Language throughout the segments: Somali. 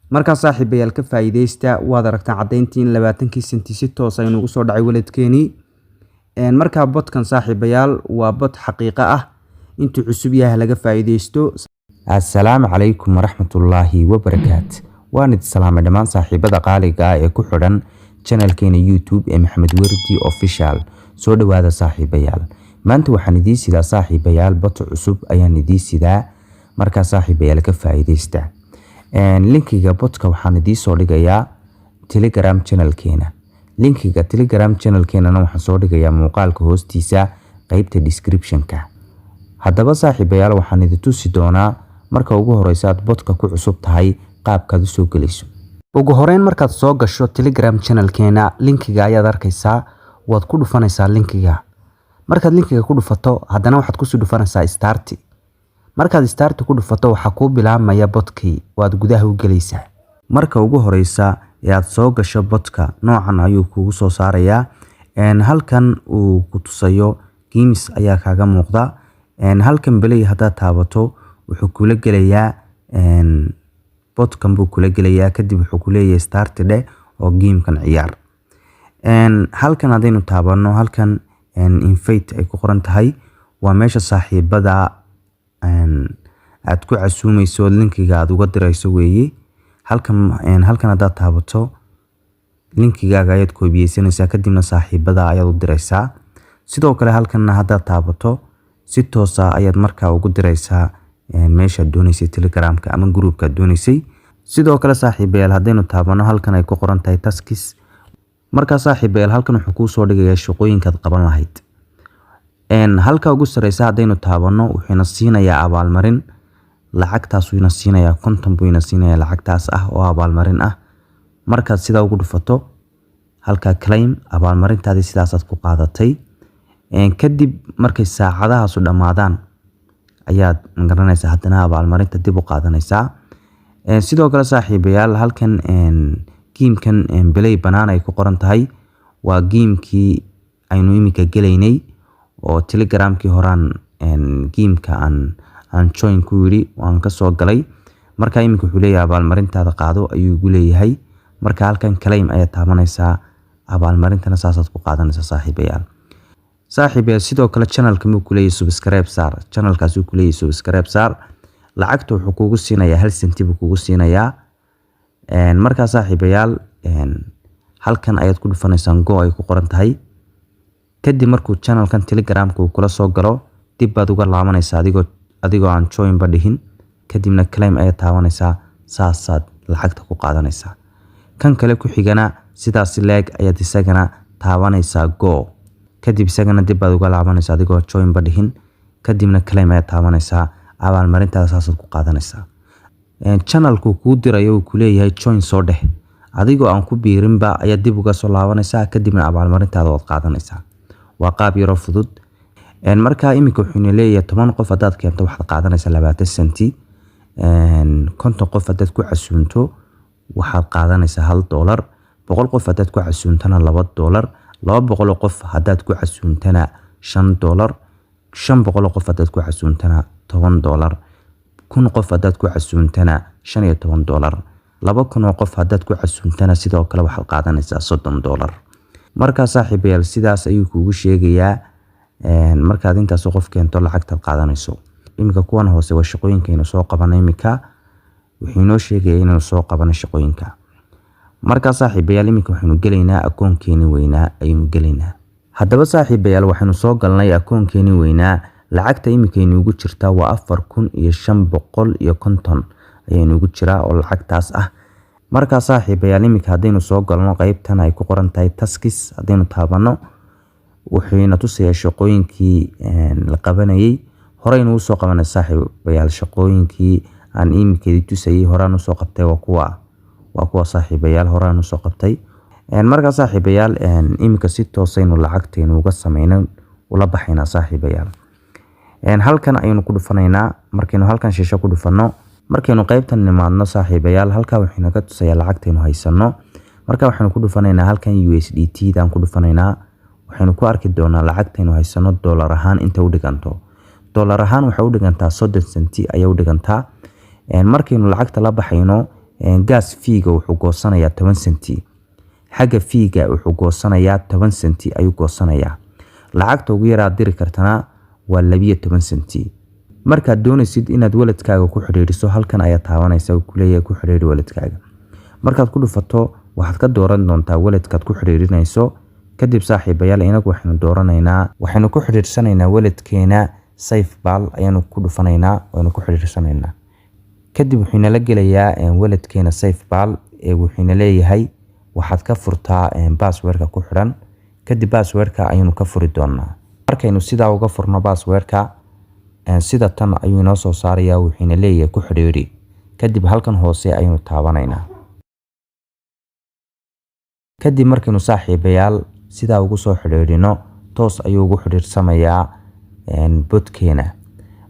marka saaxiibayaal ka faa'iideysta waad aragtaa cadeyntii in 20 senti si toos ah inuu soo dhacay waladkeeni marka bodkan saaxiibayaal waa bod xaqiiqo ah intuu cusub yahay laga faa'iideysto. Assalaamu calaykum waraxmatullaahi wabarakaatuh. waan idin salaamay dhammaan saaxiibada qaaliga ah ee ku xidhan channelkeena YouTube ee Maxamed Wardi Official. soo dhawaada saaxiibayaal. maanta waxaan idiin sidaa saaxiibayaal bot cusub ayaan idiin sidaa marka saaxiibayaal ka faa'iideysta. linkiga botka waxaan idiin soo dhigayaa Telegram channelkeena. linkiga Telegram channelkeena waxaan soo dhigayaa muuqaalka hoostiisa qaybta description-ka. haddaba saaxiibayaal waxaan idin tusi doonaa marka ugu horeysa aad botka ku cusub tahay qaabkaad u soo galayso. ugu horeyn markaad soo gasho Telegram channelkeena linkiga ayaad arkaysaa waad ku dhufanaysaa linkiga. markaad linkiga ku dhufato haddana waxaad ku soo dhufanaysaa start. markaad start ku dhufato waxa ku bilaabmaya botkii waad gudaha u galaysaa. marka ugu horeysa ee aad soo gasho botka noocan ayuu kugu soo saarayaa halkan uu ku tusayo games ayaa kaaga muuqda halkan play hada taabato wuxuu kula gelayaa botkan buu kula gelayaa kadib wuxuu ku leeyahay start dhe oo gamekan ciyaar. halkan hadaynu taabano halkan invite ay ku qoran tahay waa meesha saaxiibada aad ku casuumayso linkiga aad uga dirayso weeye. halkan hada taabato linkigaaga ayaad koobiyeysanaysaa kadibna saaxiibada ayaad u diraysaa. sidoo kale halkan hada taabato si toos ah ayaad markaa ugu diraysaa meesha doonaysay Telegramka ama groupka doonaysay. sidoo kale saaxiibayaal hadaynu taabano halkan ay ku qoran tahay tasks marka saaxiibayaal halkan wuxuu ku soo dhigayaa shaqooyinkaad qaban lahayd. halka ugu sareysa hadaynu taabano wuxuuna siinayaa abaalmarin lacagtaas uu ina siinayaa konton buu ina siinayaa lacagtaas ah oo abaalmarin ah. markaad sida ugu dhufato halka claim abaalmarintaadii sidaas aad ku qaadatay kadib markay saacadahaas u dhamaadaan ayaad garanaysaa haddana abaalmarinta dib u qaadanaysaa. sidoo kale saaxiibayaal halkan gamekan play banana ay ku qoran tahay waa gamekii aynu imika galaynay oo Telegramkii horaan gameka aan join ku yiri waan ka soo galay. marka imika wuxuu leeyahay abaalmarintaada qaado ayuu igu leeyahay. marka halkan claim ayaa taabanaysaa abaalmarintana saasaad ku qaadanaysaa saaxiibayaal. sidoo kale channelka muu ku leeyahay subscribe saar channelkaas uu ku leeyahay subscribe saar lacagta wuxuu kugu siinayaa 1 senti buu kugu siinayaa. marka saaxiibayaal halkan ayaad ku dhufanaysaa go ay ku qoran tahay kadib markuu channelkan Telegramka uu kula soo galo dib baad uga laabanaysaa adigoo aan join ba dhihin kadibna claim ayaa taabanaysaa saasaad lacagta ku qaadanaysaa. kan kale ku xigana sidaas leeg ayaad isagana taabanaysaa go kadib isagana dib baad uga laabanaysaa adigoo join ba dhihin kadibna claim ayaa taabanaysaa abaalmarintaada saasaad ku qaadanaysaa. channelku kuu dirayo uu ku leeyahay join soo dheh adigoo aan ku biirinba ayaa dib uga soo laabanaysaa kadibna abaalmarintaada waad qaadanaysaa. waa qaab yaro fudud. marka imika wuxuu leeyahay 10 qof hadaad keento waxaad qaadanaysaa 20 senti 50 qof hadaad ku casuunto waxaad qaadanaysaa $1 100 qof hadaad ku casuuntana $2 200 qof hadaad ku casuuntana $5 500 qof hadaad ku casuuntana $10 1000 qof hadaad ku casuuntana $15 2000 qof hadaad ku casuuntana sidoo kale waxaad qaadanaysaa $30. marka saaxiibayaal sidaas ayuu kugu sheegayaa markaad intaas qof keento lacagta qaadanayso. imika kuwan hoose waa shaqooyinka inuu soo qabanay imika wuxuu inoo sheegay inuu soo qabanay shaqooyinka. marka saaxiibayaal imika waxaanu galaynaa akoonkeeni weynaa aynu galaynaa. haddaba saaxiibayaal waxaanu soo galnay akoonkeeni weynaa lacagta imika inoogu jirta waa 4550 ayaa inoogu jira oo lacagtaas ah. marka saaxiibayaal imika hadaynu soo galno qaybtan ay ku qoran tahay tasks hadaynu taabano wuxuuna tusayaa shaqooyinkii la qabanayay horeyna uu soo qabanay saaxiibayaal shaqooyinkii aan imika tusayay horaan u soo qabtay waa kuwa saaxiibayaal horaan u soo qabtay. marka saaxiibayaal imika si toosaynu lacagteenu uga sameeyno ula baxayna saaxiibayaal. halkan aynu ku dhufanaynaa markaynu halkan shisho ku dhufano markaynu qaybtan nimaadno saaxiibayaal halka wuxuu ka tusayaa lacagteenu haysano. marka waxaanu ku dhufanaynaa halkan USDT daan ku dhufanaynaa waxaanu ku arki doonaa lacagteenu haysano dollar ahaan inta u dhiganto. dollar ahaan waxa u dhigantaa 30 senti ayaa u dhigantaa. markaynu lacagta la baxayno gas fiiga wuxuu goosanayaa 10 senti xagga fiiga wuxuu goosanayaa 10 senti ayuu goosanayaa lacagta ugu yar aad diri kartana waa 12 senti markaad doonaysid inaad waladkaaga ku xiriiriso halkan ayaa taabanaysa ku leeyahay ku xiriiri waladkaaga markaad ku dhufato waxaad ka dooran doontaa waladkaad ku xiriirinayso kadib saaxiibayaal inagu waxaynu ku xiriirsanaynaa waladkeena SafePal ayaanu ku dhufanaynaa waanu ku xiriirsanaynaa kadib wuxuuna la gelayaa waladkeena SafePal wuxuuna leeyahay waxaad ka furtaa passwordka ku xiran kadib passwordka ayaynu ka furi doonaa markaynu sidaa uga furno passwordka sida tan ayuu inoo soo saarayaa wuxuuna leeyahay ku xiriiri kadib halkan hoose ayaynu taabanaynaa kadib markaynu saaxiibayaal sidaa ugu soo xiriirino toos ayuu ugu xiriirsamayaa botkeena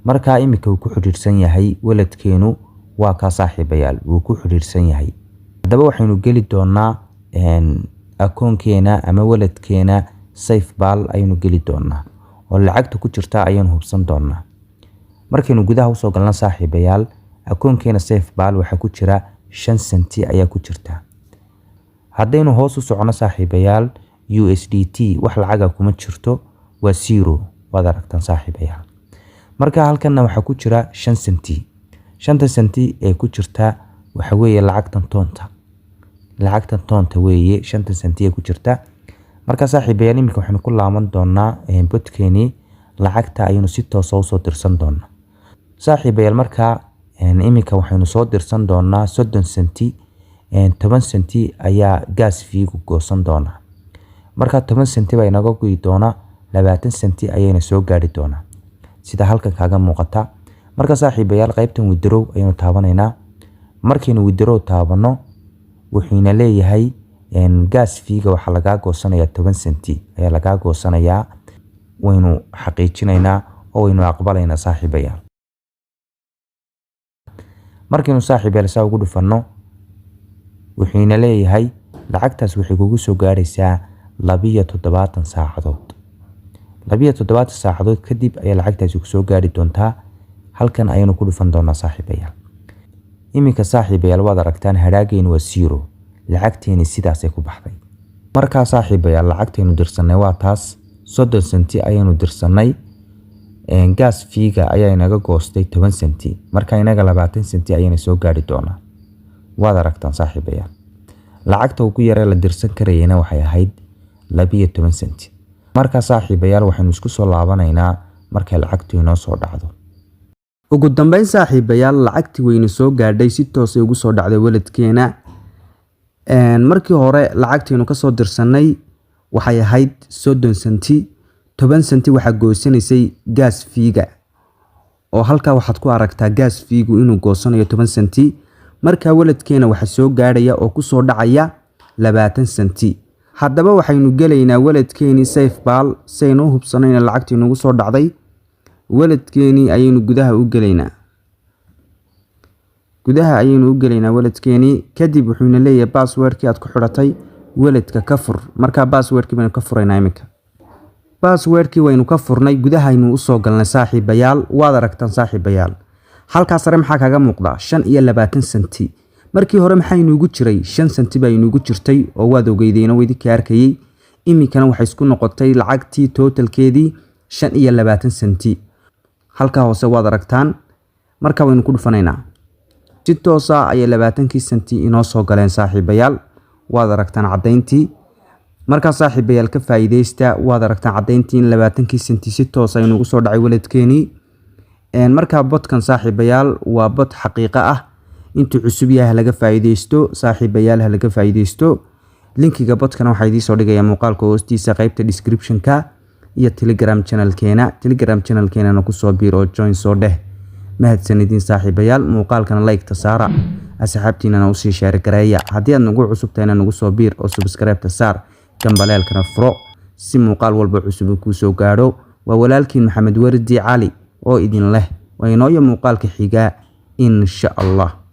marka imika uu ku xiriirsan yahay waladkeenu waa ka saaxiibayaal uu ku xiriirsan yahay hadaba waxaynu geli doonaa akoonkeena ama waladkeena SafePal ayaynu geli doonaa oo lacagta ku jirta ayaynu hubsan doonaa markaynu gudaha u soo galno saaxiibayaal akoonkeena SafePal waxa ku jira 5 senti ayaa ku jirta haddaynu hoos u socono saaxiibayaal USDT wax lacaga kuma jirto waa 0 waad aragtaan saaxiibayaal marka halkan waxa ku jira 5 senti 5 senti ee ku jirta waxa weeye lacagtan toonta weeye 5 senti ee ku jirta marka saaxiibayaal imika waxaynu ku laaban doonaa botkeeni lacagta ayaynu si toos ah u soo dirsan doonaa saaxiibayaal marka imika waxaynu soo dirsan doonaa 30 senti 10 senti ayaa gas fiigu goosan doonaa marka 10 senti bay naga go'i doonaa 20 senti ayayna soo gaari doonaa sida halkan kaaga muuqata marka saaxiibayaal qaybtan withdraw ayaynu taabanaynaa markaynu withdraw taabano wuxuuna leeyahay gas fiiga waxa laga goosanayaa 10 senti ayaa laga goosanayaa waynu xaqiijinaynaa oo waynu aqbalaynaa saaxiibayaal markaynu saaxiibayaal saa ugu dhufano wuxuuna leeyahay lacagtaas waxay kugu soo gaaraysaa 72 saacadood 72 saacadood kadib ayaa lacagtaasi ku soo gaari doontaa halkan ayaynu ku dhufan doonaa saaxiibayaal imika saaxiibayaal waad aragtaan hadhaagaynu waa 0 lacagteeni sidaas ay ku baxday marka saaxiibayaal lacagteenu dirsanay waa taas 30 senti ayaynu dirsanay gas fiiga ayaa inaga goostay 10 senti marka inaga 20 senti ayayna soo gaari doonaa waad aragtaan saaxiibayaal lacagta ugu yar ee la dirsan karayna waxay ahayd 12 senti marka saaxiibayaal waxaynu isku soo laabanaynaa markay lacagtu inoo soo dhacdo ugu dambeyn saaxiibayaal lacagti weyna soo gaadhay si toos ah ugu soo dhacday waladkeena markii hore lacagteenu ka soo dirsanay waxay ahayd 30 senti 10 senti waxa goosanaysay gas fiiga oo halka waxaad ku aragtaa gas fiigu inuu goosanayo 10 senti marka waladkeena waxa soo gaadhaya oo ku soo dhacaya 20 senti haddaba waxaynu gelaynaa waladkeeni SafePal saynu hubsanayna lacagtii nagu soo dhacday waladkeeni ayaynu gudaha u gelaynaa waladkeeni kadib wuxuuna leeyahay passwordkii aad ku xidhatay waladka ka fur marka passwordkii baynu ka furaynaa imika passwordkii waynu ka furnay gudaha aynu u soo galnay saaxiibayaal waad aragtaan saaxiibayaal halkaas sare maxaa kaga muuqda 25 senti markii hore maxay inoogu jiray 5 senti baa inoogu jirtay oo waad ogeydeen oo idin ka arkayay imikana waxay isku noqotay lacagtii totalkeedii 25 senti halka hoose waad aragtaan marka waynu ku dhufanaynaa si toos ah ay 20 senti inoo soo galeen saaxiibayaal waad aragtaan cadeyntii marka saaxiibayaal ka faa'iideysta waad aragtaan cadeyntii in 20 senti si toos ah inoogu soo dhacay waladkeeni marka botkan saaxiibayaal waa bot xaqiiqo ah intuu cusub yahay laga faa'iideysto saaxiibayaal laga faa'iideysto linkiga botkan waxa idin soo dhigaya muuqaalka hoostiisa qaybta description-ka iyo Telegram channel-keena ku soo biiro join soo dheh mahadsanidin saaxiibayaal muuqaalkana like ta saara asxaabtiina u sii share gareeya haddii aad nagu cusubtayna nagu soo biir oo subscribe ta saar gambaleelkana furo si muuqaal walba cusub ku soo gaaro waa walaalkiin Maxamed Wardi Cali oo idin leh waa inoo muuqaalka xiga insha Allah.